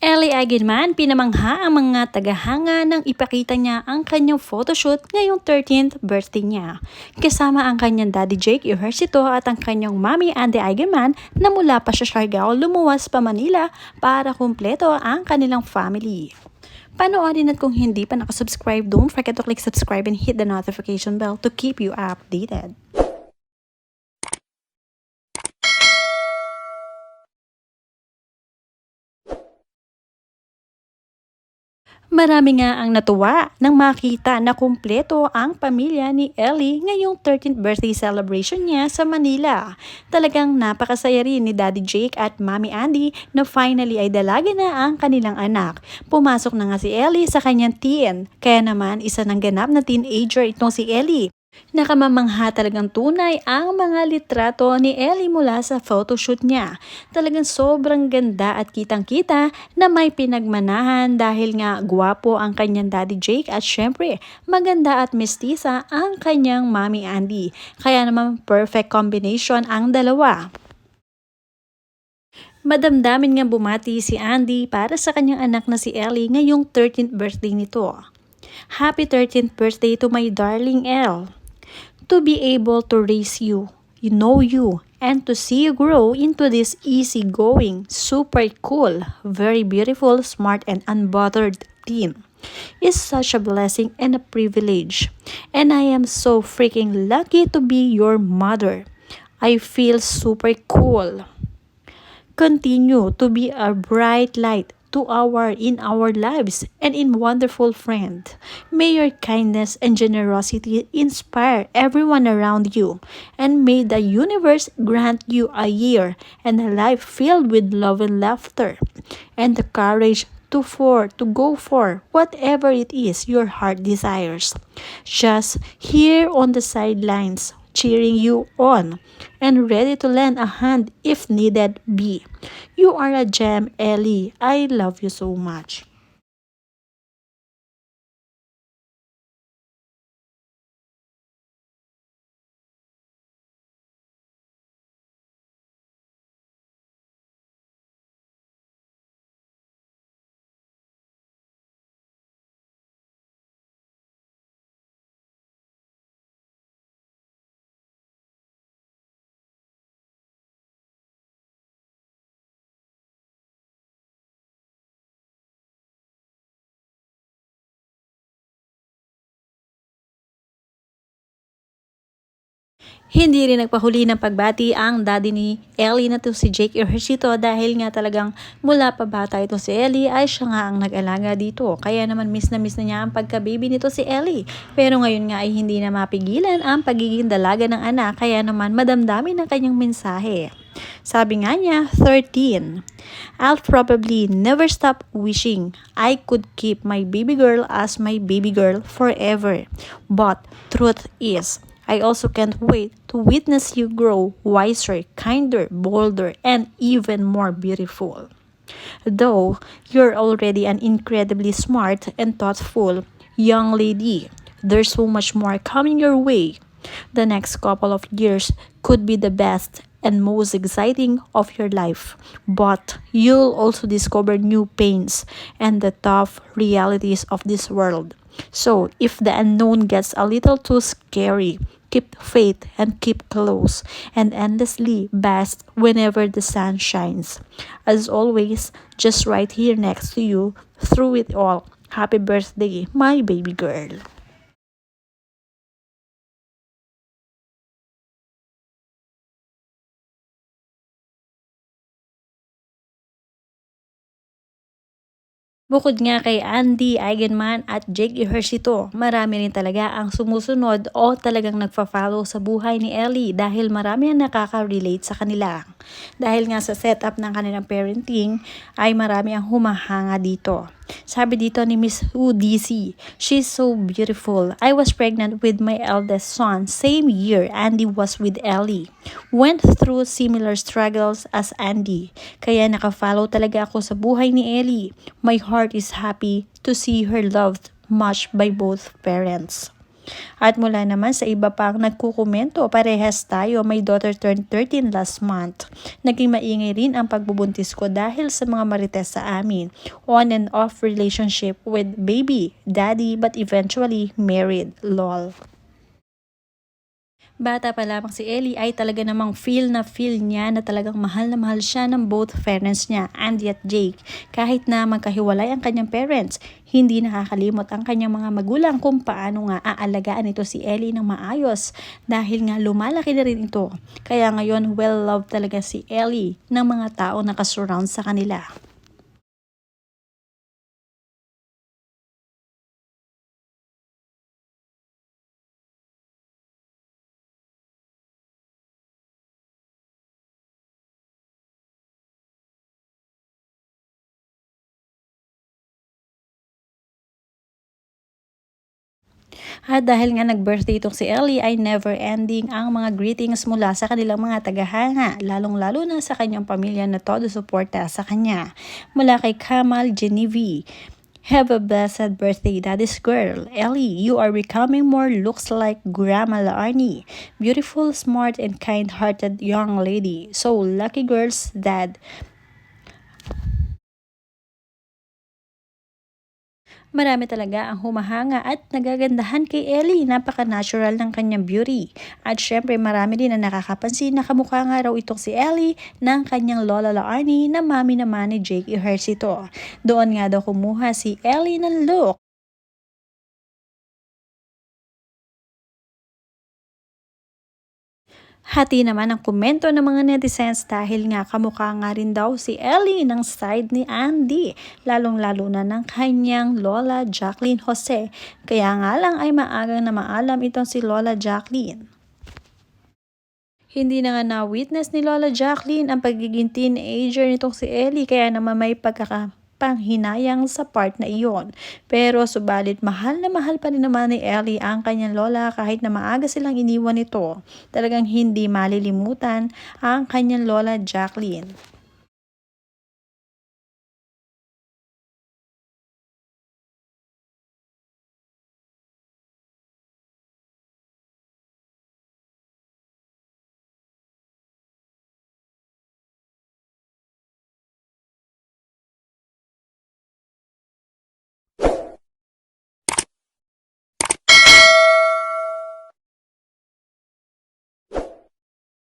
Ellie Eigenman pinamangha ang mga tagahanga nang ipakita niya ang kanyang photoshoot ngayong 13th birthday niya. Kasama ang kanyang daddy Jake Ejercito at ang kanyang mommy Andy Eigenman na mula pa sa Siargao lumuwas pa Manila para kumpleto ang kanilang family. Panoorin at kung hindi pa nakasubscribe, don't forget to click subscribe and hit the notification bell to keep you updated. Marami nga ang natuwa nang makita na kumpleto ang pamilya ni Ellie ngayong 13th birthday celebration niya sa Manila. Talagang napakasaya rin ni Daddy Jake at Mommy Andy na finally ay dalaga na ang kanilang anak. Pumasok na nga si Ellie sa kanyang teen, kaya naman isa ng ganap na teenager itong si Ellie. Nakamamangha talagang tunay ang mga litrato ni Ellie mula sa photoshoot niya. Talagang sobrang ganda at kitang-kita na may pinagmanahan dahil nga gwapo ang kanyang daddy Jake at syempre maganda at mestiza ang kanyang mommy Andy. Kaya naman perfect combination ang dalawa. Madamdamin nga bumati si Andy para sa kanyang anak na si Ellie ngayong 13th birthday nito. Happy 13th birthday to my darling Elle. To be able to raise you, and to see you grow into this easygoing, super cool, very beautiful, smart, and unbothered teen is such a blessing and a privilege. And I am so freaking lucky to be your mother. I feel super cool. Continue to be a bright light in our lives and in wonderful friend. May your kindness and generosity inspire everyone around you, and may the universe grant you a year and a life filled with love and laughter and the courage to go for whatever it is your heart desires. Just here on the sidelines, cheering you on and ready to lend a hand if needed be. You are a gem, Ellie. I love you so much. Hindi rin nagpahuli ng pagbati ang daddy ni Ellie na to si Jake Ejercito dahil nga talagang mula pa bata ito si Ellie ay siya nga ang nag-alaga dito. Kaya naman miss na niya ang pagka-baby nito si Ellie. Pero ngayon nga ay hindi na mapigilan ang pagiging dalaga ng anak, kaya naman madamdamin ang kanyang mensahe. Sabi nga niya, 13. I'll probably never stop wishing I could keep my baby girl as my baby girl forever. But truth is, I also can't wait to witness you grow wiser, kinder, bolder, and even more beautiful. Though you're already an incredibly smart and thoughtful young lady, there's so much more coming your way. The next couple of years could be the best and most exciting of your life, but you'll also discover new pains and the tough realities of this world. So, if the unknown gets a little too scary, keep faith and keep close and endlessly bask whenever the sun shines. As always, just right here next to you through it all. Happy birthday, my baby girl. Bukod nga kay Andy Eigenman at Jake Ejercito, marami rin talaga ang sumusunod o talagang nagfa-follow sa buhay ni Ellie dahil marami ang nakaka-relate sa kanila. Dahil nga sa setup ng kanilang parenting ay marami ang humahanga dito. Sabi dito ni Miss UDC, she's so beautiful. I was pregnant with my eldest son same year Andy was with Ellie. Went through similar struggles as Andy. Kaya naka-follow talaga ako sa buhay ni Ellie. My heart is happy to see her loved much by both parents. At mula naman sa iba pang nagkukomento, parehas tayo, my daughter turned 13 last month. Naging maingay rin ang pagbubuntis ko dahil sa mga marites sa amin. On and off relationship with baby, daddy, but eventually married, lol. Bata pa lamang si Ellie ay talaga namang feel na feel niya na talagang mahal na mahal siya ng both parents niya, Andy at Jake. Kahit na magkahiwalay ang kanyang parents, hindi nakakalimot ang kanyang mga magulang kung paano nga aalagaan ito si Ellie ng maayos dahil nga lumalaki na rin ito. Kaya ngayon well-loved talaga si Ellie ng mga tao na kasurround sa kanila. At dahil nga nag-birthday itong si Ellie ay never ending ang mga greetings mula sa kanilang mga tagahanga, lalong-lalo na sa kanyang pamilya na todo suporta sa kanya. Mula kay Kamal Genevieve, have a blessed birthday, daddy's girl. Ellie, you are becoming more looks like Grandma Arnie. Beautiful, smart, and kind-hearted young lady. So lucky girls, dad. Marami talaga ang humahanga at nagagandahan kay Ellie. Napaka-natural ng kanyang beauty. At syempre marami din na nakakapansin na kamukha nga raw itong si Ellie ng kanyang lola Arnie na mami naman ni Jake Ejercito. Doon nga daw kumuha si Ellie ng look. Hati naman ang komento ng mga netizens dahil nga kamukha nga rin daw si Ellie ng side ni Andy, lalong-lalo na ng kanyang Lola Jacqueline Jose. Kaya nga lang ay maagang na maalam itong si Lola Jacqueline. Hindi na nga na-witness ni Lola Jacqueline ang pagiging teenager nitong si Ellie kaya naman may panghinayang sa part na iyon. Pero subalit mahal na mahal pa rin naman ni Ellie ang kanyang lola kahit na maaga silang iniwan ito. Talagang hindi malilimutan ang kanyang lola Jacqueline.